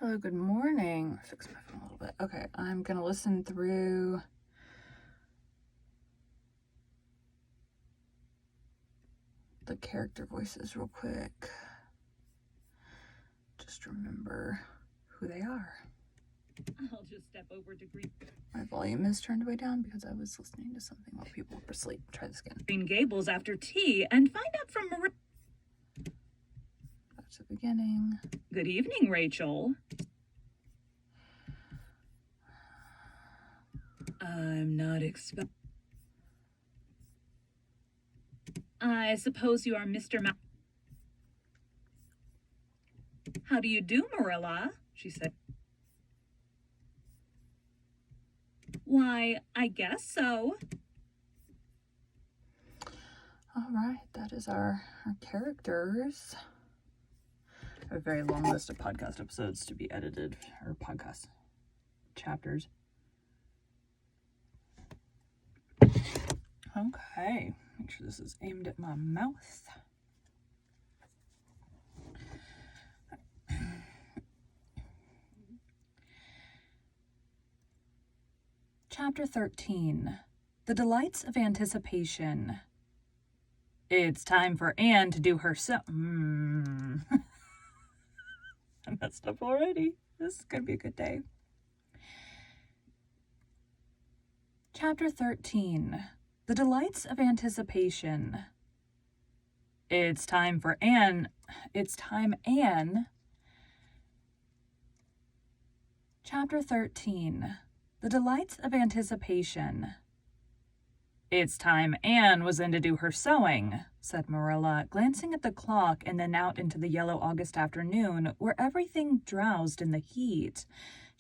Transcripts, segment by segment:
Hello, good morning. Fix my phone a little bit. Okay, I'm going to listen through the character voices real quick. Just remember who they are. I'll just step over to My volume is turned way down because I was listening to something while people were asleep. Try this again. Green Gables after tea and find out from Maria. Back to the beginning. Good evening, Rachel. I'm not expect. I suppose you are Mr. How do you do, Marilla? She said. Why, I guess so. All right, that is our characters. I have a very long list of podcast episodes to be edited, or podcast chapters. Okay, make sure this is aimed at my mouth. Chapter 13, The Delights of Anticipation. It's time for Anne to do her I messed up already. This is going to be a good day. Chapter 13, The Delights of Anticipation. It's time Anne. Chapter 13, The Delights of Anticipation. It's time Anne was in to do her sewing, said Marilla, glancing at the clock and then out into the yellow August afternoon where everything drowsed in the heat.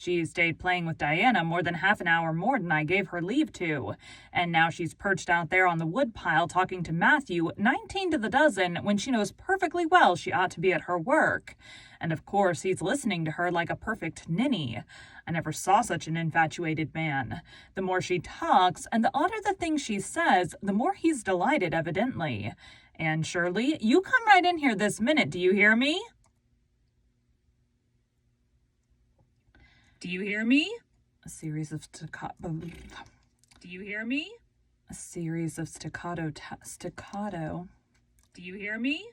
She stayed playing with Diana more than half an hour more than I gave her leave to, and now she's perched out there on the woodpile talking to Matthew 19 to the dozen when she knows perfectly well she ought to be at her work. And of course he's listening to her like a perfect ninny. I never saw such an infatuated man. The more she talks, and the odder the things she says, the more he's delighted, evidently. And Shirley, you come right in here this minute, do you hear me? Do you hear me? A series of staccato. Do you hear me? A series of staccato. Do you hear me?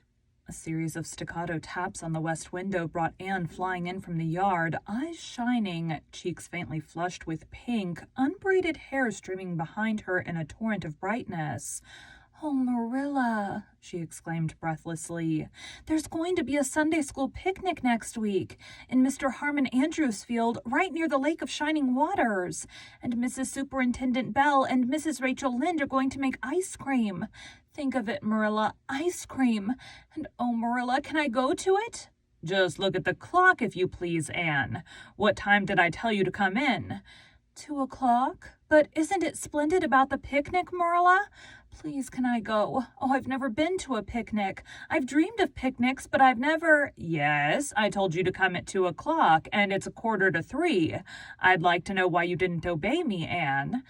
A series of staccato taps on the west window brought Anne flying in from the yard, eyes shining, cheeks faintly flushed with pink, unbraided hair streaming behind her in a torrent of brightness. "Oh, Marilla," she exclaimed breathlessly, "there's going to be a Sunday school picnic next week in Mr. Harmon Andrews' field right near the Lake of Shining Waters. And Mrs. Superintendent Bell and Mrs. Rachel Lynde are going to make ice cream. Think of it, Marilla, ice cream. And oh, Marilla, can I go to it?" "Just look at the clock, if you please, Anne. What time did I tell you to come in?" 2 o'clock? But isn't it splendid about the picnic, Marilla? Please, can I go? Oh, I've never been to a picnic. I've dreamed of picnics, but I've never... Yes, I told you to come at 2 o'clock, and it's 2:45. I'd like to know why you didn't obey me, Anne.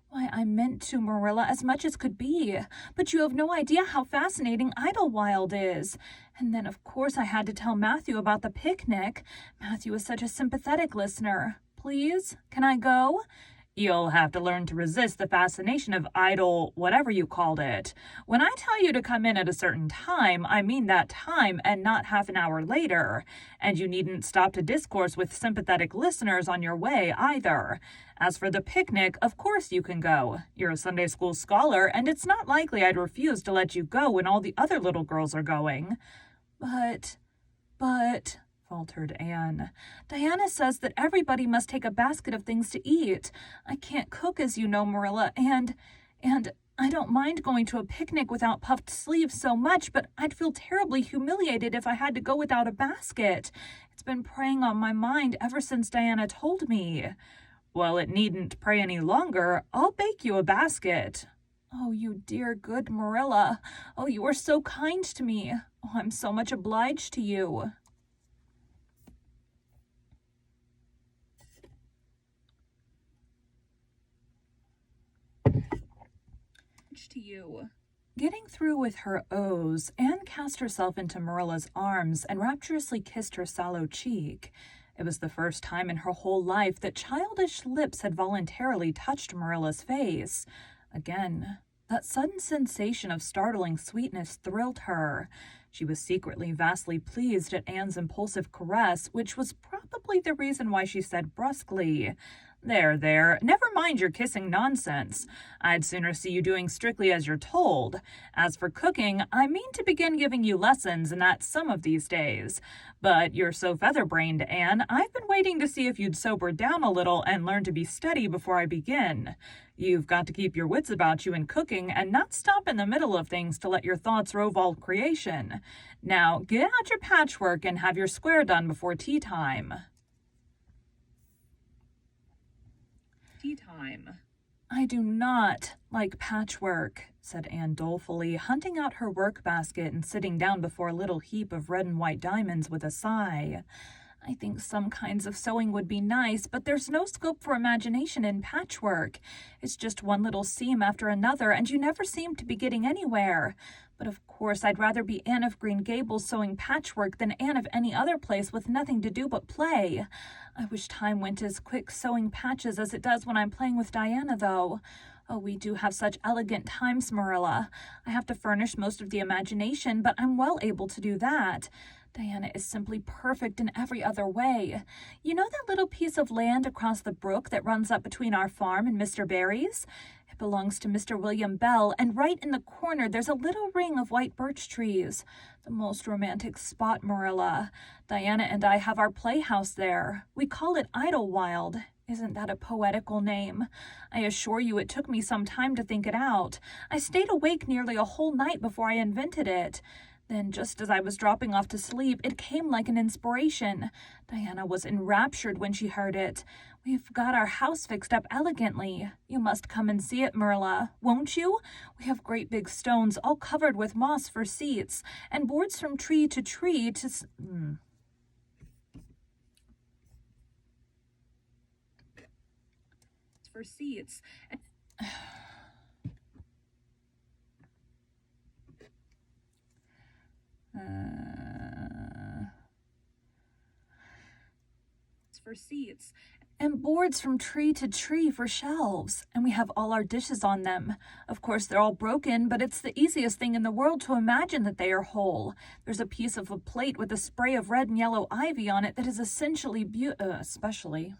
Why, I meant to, Marilla, as much as could be. But you have no idea how fascinating Idlewild is. And then, of course, I had to tell Matthew about the picnic. Matthew is such a sympathetic listener. Please, can I go? You'll have to learn to resist the fascination of idle whatever you called it. When I tell you to come in at a certain time, I mean that time and not half an hour later. And you needn't stop to discourse with sympathetic listeners on your way either. As for the picnic, of course you can go. You're a Sunday school scholar, and it's not likely I'd refuse to let you go when all the other little girls are going. But, faltered Anne. Diana says that everybody must take a basket of things to eat. I can't cook, as you know, Marilla, and I don't mind going to a picnic without puffed sleeves so much, but I'd feel terribly humiliated if I had to go without a basket. It's been preying on my mind ever since Diana told me. Well, it needn't prey any longer. I'll bake you a basket. Oh, you dear good Marilla. Oh, you are so kind to me. Oh, I'm so much obliged to you. To you. Getting through with her O's, Anne cast herself into Marilla's arms and rapturously kissed her sallow cheek. It was the first time in her whole life that childish lips had voluntarily touched Marilla's face. Again, that sudden sensation of startling sweetness thrilled her. She was secretly vastly pleased at Anne's impulsive caress, which was probably the reason why she said brusquely, There, never mind your kissing nonsense. I'd sooner see you doing strictly as you're told. As for cooking, I mean to begin giving you lessons, and that's some of these days. But you're so feather-brained, Anne, I've been waiting to see if you'd sober down a little and learn to be steady before I begin. You've got to keep your wits about you in cooking and not stop in the middle of things to let your thoughts rove all creation. Now, get out your patchwork and have your square done before tea time. Time. I do not like patchwork, said Anne dolefully, hunting out her work basket and sitting down before a little heap of red and white diamonds with a sigh. I think some kinds of sewing would be nice, but there's no scope for imagination in patchwork. It's just one little seam after another, and you never seem to be getting anywhere. But of course, I'd rather be Anne of Green Gables sewing patchwork than Anne of any other place with nothing to do but play. I wish time went as quick sewing patches as it does when I'm playing with Diana, though. Oh, we do have such elegant times, Marilla. I have to furnish most of the imagination, but I'm well able to do that. Diana is simply perfect in every other way. You know that little piece of land across the brook that runs up between our farm and Mr. Barry's? It belongs to Mr. William Bell, and right in the corner there's a little ring of white birch trees. The most romantic spot, Marilla. Diana and I have our playhouse there. We call it Idlewild. Isn't that a poetical name? I assure you it took me some time to think it out. I stayed awake nearly a whole night before I invented it. Then, just as I was dropping off to sleep, it came like an inspiration. Diana was enraptured when she heard it. We've got our house fixed up elegantly. You must come and see it, Marilla, won't you? We have great big stones all covered with moss for seats, and boards from tree to tree to... For seats. For seats. And boards from tree to tree for shelves, and we have all our dishes on them. Of course, they're all broken, but it's the easiest thing in the world to imagine that they are whole. There's a piece of a plate with a spray of red and yellow ivy on it that is essentially especially.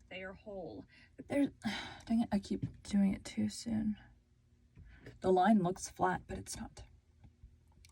They are whole. Dang it, I keep doing it too soon. The line looks flat, but it's not.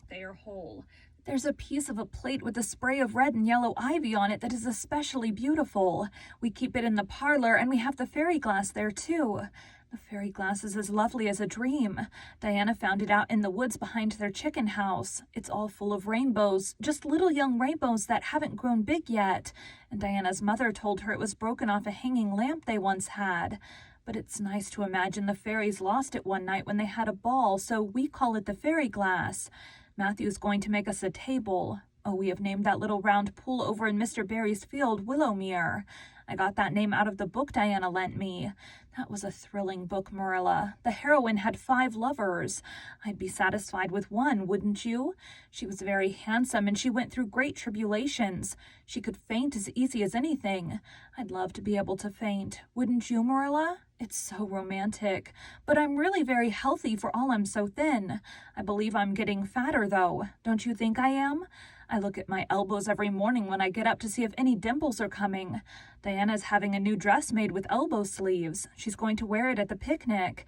They are whole. There's a piece of a plate with a spray of red and yellow ivy on it that is especially beautiful. We keep it in the parlor, and we have the fairy glass there, too. The fairy glass is as lovely as a dream. Diana found it out in the woods behind their chicken house. It's all full of rainbows, just little young rainbows that haven't grown big yet. And Diana's mother told her it was broken off a hanging lamp they once had. But it's nice to imagine the fairies lost it one night when they had a ball, so we call it the fairy glass. Matthew's going to make us a table. Oh, we have named that little round pool over in Mr. Barry's field Willowmere. I got that name out of the book Diana lent me. That was a thrilling book, Marilla. The heroine had 5 lovers. I'd be satisfied with one, wouldn't you? She was very handsome, and she went through great tribulations. She could faint as easy as anything. I'd love to be able to faint. Wouldn't you, Marilla? It's so romantic. But I'm really very healthy for all I'm so thin. I believe I'm getting fatter, though. Don't you think I am? I look at my elbows every morning when I get up to see if any dimples are coming. Diana's having a new dress made with elbow sleeves. She's going to wear it at the picnic.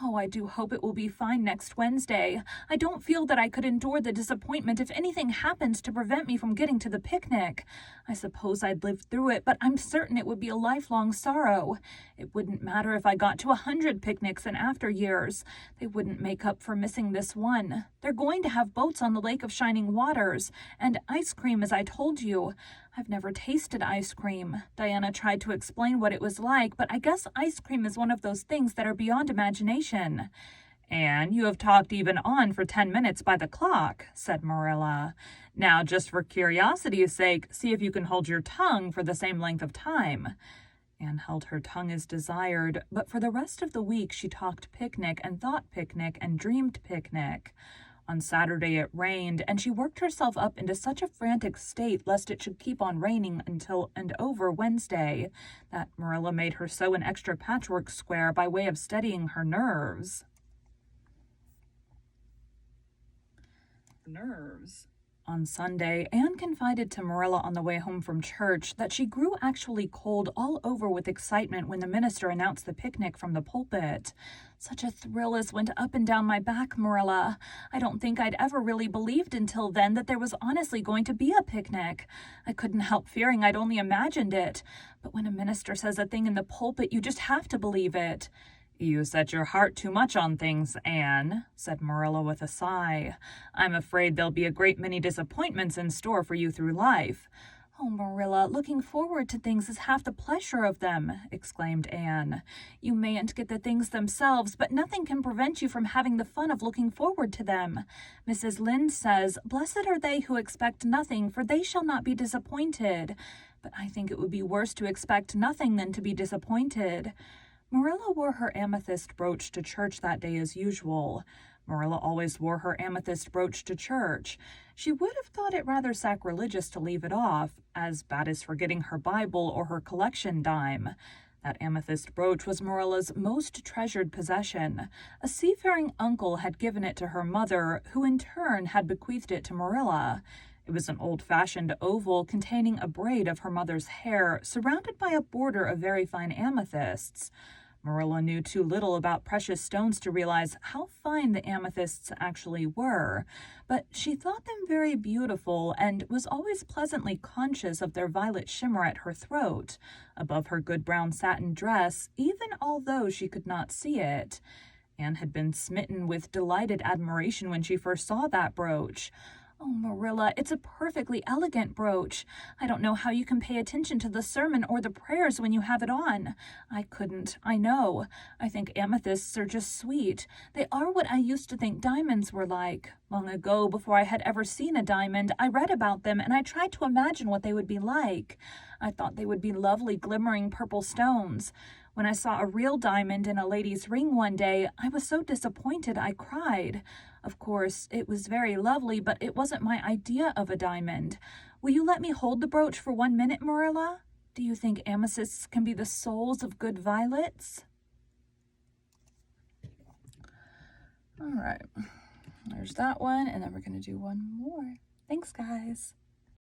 Oh, I do hope it will be fine next Wednesday. I don't feel that I could endure the disappointment if anything happens to prevent me from getting to the picnic. I suppose I'd live through it, but I'm certain it would be a lifelong sorrow. It wouldn't matter if I got to 100 picnics in after years. They wouldn't make up for missing this one. They're going to have boats on the Lake of Shining Waters, and ice cream, as I told you. I've never tasted ice cream. Diana tried to explain what it was like, but I guess ice cream is one of those things that are beyond imagination. And you have talked even on for 10 minutes by the clock, said Marilla. Now, just for curiosity's sake, see if you can hold your tongue for the same length of time. Anne held her tongue as desired, but for the rest of the week she talked picnic and thought picnic and dreamed picnic. On Saturday it rained, and she worked herself up into such a frantic state lest it should keep on raining until and over Wednesday that Marilla made her sew an extra patchwork square by way of steadying her nerves. On Sunday, Anne confided to Marilla on the way home from church that she grew actually cold all over with excitement when the minister announced the picnic from the pulpit. Such a thrill as went up and down my back, Marilla. I don't think I'd ever really believed until then that there was honestly going to be a picnic. I couldn't help fearing I'd only imagined it. But when a minister says a thing in the pulpit, you just have to believe it. You set your heart too much on things, Anne, said Marilla with a sigh. I'm afraid there'll be a great many disappointments in store for you through life. Oh, Marilla, looking forward to things is half the pleasure of them, exclaimed Anne. You mayn't get the things themselves, but nothing can prevent you from having the fun of looking forward to them. Mrs. Lynde says, Blessed are they who expect nothing, for they shall not be disappointed. But I think it would be worse to expect nothing than to be disappointed. Marilla wore her amethyst brooch to church that day as usual. Marilla always wore her amethyst brooch to church. She would have thought it rather sacrilegious to leave it off, as bad as forgetting her Bible or her collection dime. That amethyst brooch was Marilla's most treasured possession. A seafaring uncle had given it to her mother, who in turn had bequeathed it to Marilla. It was an old-fashioned oval containing a braid of her mother's hair, surrounded by a border of very fine amethysts. Marilla knew too little about precious stones to realize how fine the amethysts actually were, but she thought them very beautiful and was always pleasantly conscious of their violet shimmer at her throat, above her good brown satin dress, even although she could not see it. Anne had been smitten with delighted admiration when she first saw that brooch. Oh, Marilla, it's a perfectly elegant brooch. I don't know how you can pay attention to the sermon or the prayers when you have it on. I couldn't, I know. I think amethysts are just sweet. They are what I used to think diamonds were like. Long ago, before I had ever seen a diamond, I read about them and I tried to imagine what they would be like. I thought they would be lovely, glimmering purple stones. When I saw a real diamond in a lady's ring one day, I was so disappointed I cried. Of course, it was very lovely, but it wasn't my idea of a diamond. Will you let me hold the brooch for 1 minute, Marilla? Do you think amethysts can be the souls of good violets? All right, there's that one, and then we're going to do one more. Thanks, guys.